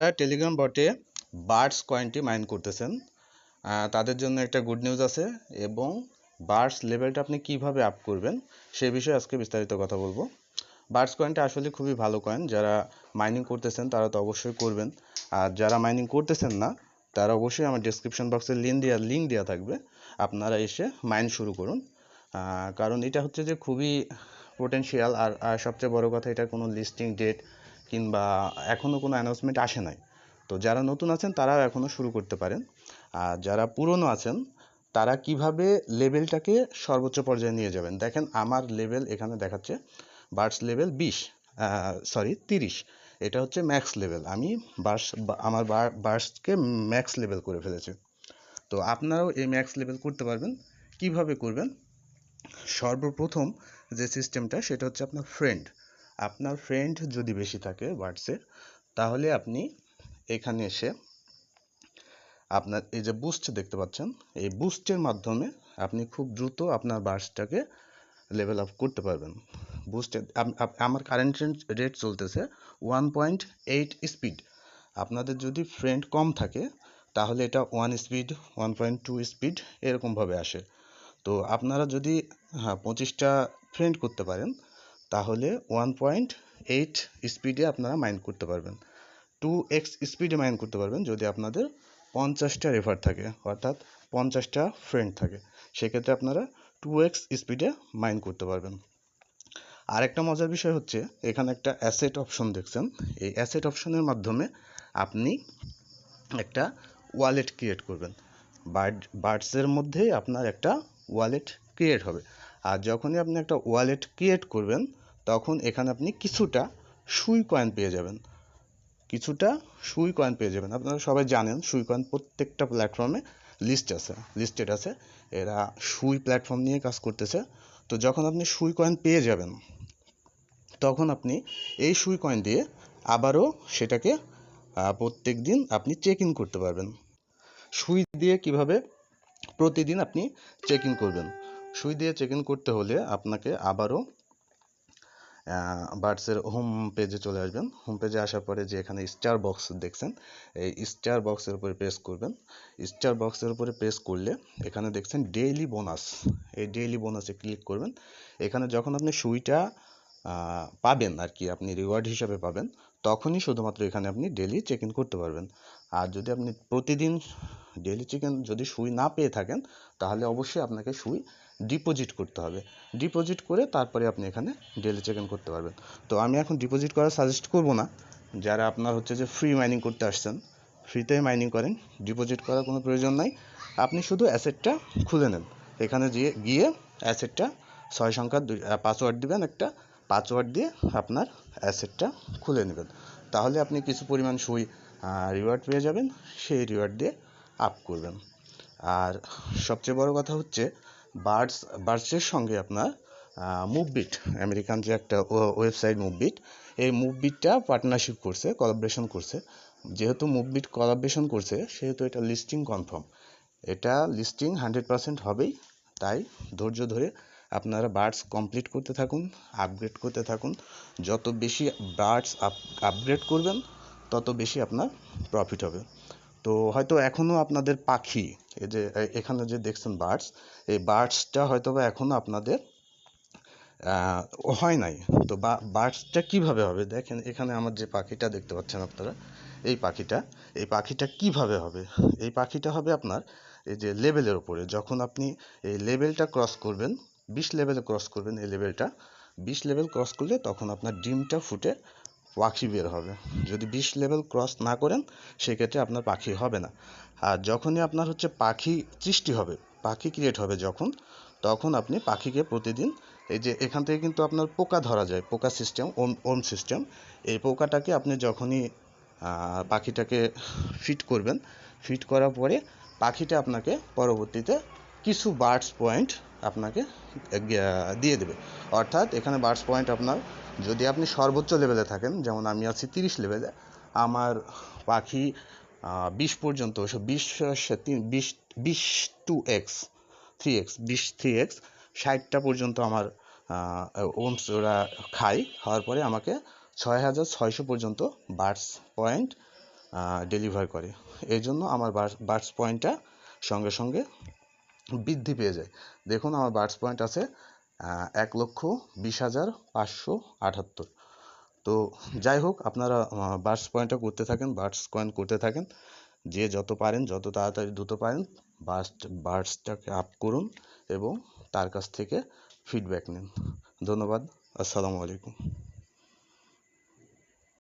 Telegram বটে birds কয়েনটি mine করতেছেন, তাদের জন্য একটা গুড নিউজ আছে এবং বার্ডস লেভেলটা আপনি কিভাবে আপ করবেন সে বিষয়ে আজকে বিস্তারিত কথা বলবো। বার্ডস কয়েনটা আসলে খুবই ভালো কয়েন, যারা মাইনিং করতেছেন তারা তো অবশ্যই করবেন, আর যারা মাইনিং করতেছেন না তারা অবশ্যই আমার ডেসক্রিপশন বক্সে লিঙ্ক দেওয়া থাকবে, আপনারা এসে মাইন শুরু করুন। কারণ এটা হচ্ছে যে খুবই পোটেনশিয়াল, আর সবচেয়ে বড় কথা এটার কোনো লিস্টিং ডেট কিংবা এখনও কোনো অ্যানাউন্সমেন্ট আসে নাই। তো যারা নতুন আছেন তারাও এখনও শুরু করতে পারেন, আর যারা পুরনো আছেন তারা কিভাবে লেভেলটাকে সর্বোচ্চ পর্যায়ে নিয়ে যাবেন। দেখেন আমার লেভেল এখানে দেখাচ্ছে বার্ডস লেভেল 30, এটা হচ্ছে ম্যাক্স লেভেল। আমি আমার বার্ডসকে ম্যাক্স লেভেল করে ফেলেছি। তো আপনারাও এই ম্যাক্স লেভেল করতে পারবেন। কিভাবে করবেন? সর্বপ্রথম যে সিস্টেমটা সেটা হচ্ছে আপনার ফ্রেন্ড যদি বেশি থাকে বার্ডসে, তাহলে আপনি এখানে এসে আপনার এই যে বুস্ট দেখতে পাচ্ছেন, এই বুস্টের মাধ্যমে আপনি খুব দ্রুত আপনার বার্ডসটাকে লেভেল আপ করতে পারবেন। বুস্টে আমার কারেন্ট রেট চলতেছে 1.8 স্পিড। আপনাদের যদি ফ্রেন্ড কম থাকে তাহলে এটা 1 স্পিড, 1.2 স্পিড এরকমভাবে আসে। তো আপনারা যদি 25টা ফ্রেন্ড করতে পারেন তাহলে 1.8 স্পিডে আপনারা মাইন করতে পারবেন। 2x স্পিডে মাইন করতে পারবেন যদি আপনাদের 50টা রেফার থাকে, অর্থাৎ 50টা ফ্রেন্ড থাকে, সেক্ষেত্রে আপনারা 2x স্পিডে মাইন করতে পারবেন। আরেকটা মজার বিষয় হচ্ছে এখানে একটা অ্যাসেট অপশন দেখছেন, এই অ্যাসেট অপশনের মাধ্যমে আপনি একটা ওয়ালেট ক্রিয়েট করবেন। বার্ডসের মধ্যে আপনার একটা ওয়ালেট ক্রিয়েট হবে, আর যখনই আপনি একটা ওয়ালেট ক্রিয়েট করবেন তখন এখানে আপনি কিছুটা সুই কয়েন পেয়ে যাবেন। আপনারা সবাই জানেন সুই কয়েন প্রত্যেকটা প্ল্যাটফর্মে লিস্টেড আছে, এরা সুই প্ল্যাটফর্ম নিয়ে কাজ করতেছে। তো যখন আপনি সুই কয়েন পেয়ে যাবেন তখন আপনি এই সুই কয়েন দিয়ে আবারও সেটাকে প্রত্যেক দিন আপনি চেক ইন করতে পারবেন। সুই দিয়ে কিভাবে প্রতিদিন আপনি চেক ইন করবেন? সুই দিয়ে চেক ইন করতে হলে আপনাকে আবারও বার্ডসের হোম পেজে চলে আসবেন। হোম পেজে আসার পরে যে এখানে স্টার বক্স দেখছেন, এই স্টার বক্সের উপরে প্রেস করবেন। স্টার বক্সের উপরে প্রেস করলে এখানে দেখছেন ডেইলি বোনাস, এই ডেইলি বোনাসে ক্লিক করবেন। এখানে যখন আপনি সুইটা পাবেন আর কি, আপনি রিওয়ার্ড হিসাবে পাবেন, তখনই শুধুমাত্র এখানে আপনি ডেইলি চেক ইন করতে পারবেন। আর যদি আপনি প্রতিদিন ডেইলি চেক ইন যদি সুই না পেয়ে থাকেন তাহলে অবশ্যই আপনাকে সুই ডিপোজিট করতে হবে। ডিপোজিট করে তারপরে আপনি এখানে ডেইলি চেক ইন করতে পারবেন। তো আমি এখন ডিপোজিট করা সাজেস্ট করব না, যারা আপনার হচ্ছে যে ফ্রি মাইনিং করতে আসছেন ফ্রিতে মাইনিং করেন, ডিপোজিট করার কোনো প্রয়োজন নাই। আপনি শুধু অ্যাসেটটা খুলে নেন, এখানে গিয়ে অ্যাসেটটা 6 সংখ্যার পাসওয়ার্ড দিবেন, একটা পাসওয়ার্ড দিয়ে আপনার অ্যাসেটটা খুলে নেবেন, তাহলে আপনি কিছু পরিমাণ সুই রিওয়ার্ড পেয়ে যাবেন, সেই রিওয়ার্ড দিয়ে আপ করবেন। আর সবচেয়ে বড় কথা হচ্ছে বার্ডসের সঙ্গে আপনার মুভবিট, আমেরিকান যে একটা ওয়েবসাইট মুভবিট, এই মুভবিটটা পার্টনারশিপ করছে, কোলাবোরেশন করছে। যেহেতু মুভবিট কোলাবোরেশন করছে সেহেতু এটা লিস্টিং কনফার্ম, এটা লিস্টিং 100% হবেই। তাই ধৈর্য ধরে আপনারা বার্ডস কমপ্লিট করতে থাকুন, আপগ্রেড করতে থাকুন। যত বেশি বার্ডস আপগ্রেড করবেন তত বেশি আপনার প্রফিট হবে। তো হয়তো এখনও আপনাদের পাখি, এই যে এখানে যে দেখছেন বার্ডস, এই বার্ডসটা হয়তো বা এখনও আপনাদের হয় নাই। তো বার্ডসটা কিভাবে হবে? দেখেন এখানে আমার যে পাখিটা দেখতে পাচ্ছেন আপনারা, এই পাখিটা কিভাবে হবে? এই পাখিটা হবে আপনার এই যে লেভেলের উপরে। যখন আপনি এই লেভেলটা ক্রস করবেন, 20 লেভেলে ক্রস করবেন, এই লেভেলটা 20 লেভেল ক্রস করলে তখন আপনার ডিমটা ফুটে পাখি বের হবে। যদি 20 লেভেল ক্রস না করেন সেক্ষেত্রে আপনার পাখি হবে না। আর যখনই আপনার হচ্ছে পাখি সৃষ্টি হবে, পাখি ক্রিয়েট হবে তখন আপনি পাখিকে প্রতিদিন, এই যে এখান থেকে কিন্তু আপনার পোকা ধরা যায়, পোকা সিস্টেম, ওম সিস্টেম, এই পোকাটাকে আপনি যখনই পাখিটাকে ফিট করবেন, ফিট করার পরে পাখিটা আপনাকে পরবর্তীতে কিছু বার্ডস পয়েন্ট আপনাকে দিয়ে দেবে। অর্থাৎ এখানে বার্ডস পয়েন্ট আপনার, যদি আপনি সর্বোচ্চ লেভেলে থাকেন, যেমন আমি আছি 30 লেভেলে, আমার পাখি 20 পর্যন্ত, 20 টু এক্স 3x 60টা পর্যন্ত আমার ওমস ওরা খায়, হওয়ার পরে আমাকে 6600 পর্যন্ত বার্ডস পয়েন্ট ডেলিভার করে। এই জন্য আমার বার্ডস পয়েন্টটা সঙ্গে সঙ্গে বৃদ্ধি পেয়ে যায়। দেখুন আমার বার্ডস পয়েন্ট আছে 1,20,578। তো যাই হোক, আপনারা বার্ডস পয়েন্টটা করতে থাকেন, বার্ডস কয়েন করতে থাকেন। যে যত পারেন, যত তাড়াতাড়ি দ্রুত পারেন বার্ডসটাকে আপ করুন এবং তার কাছ থেকে ফিডব্যাক নিন। ধন্যবাদ। আসসালামু আলাইকুম।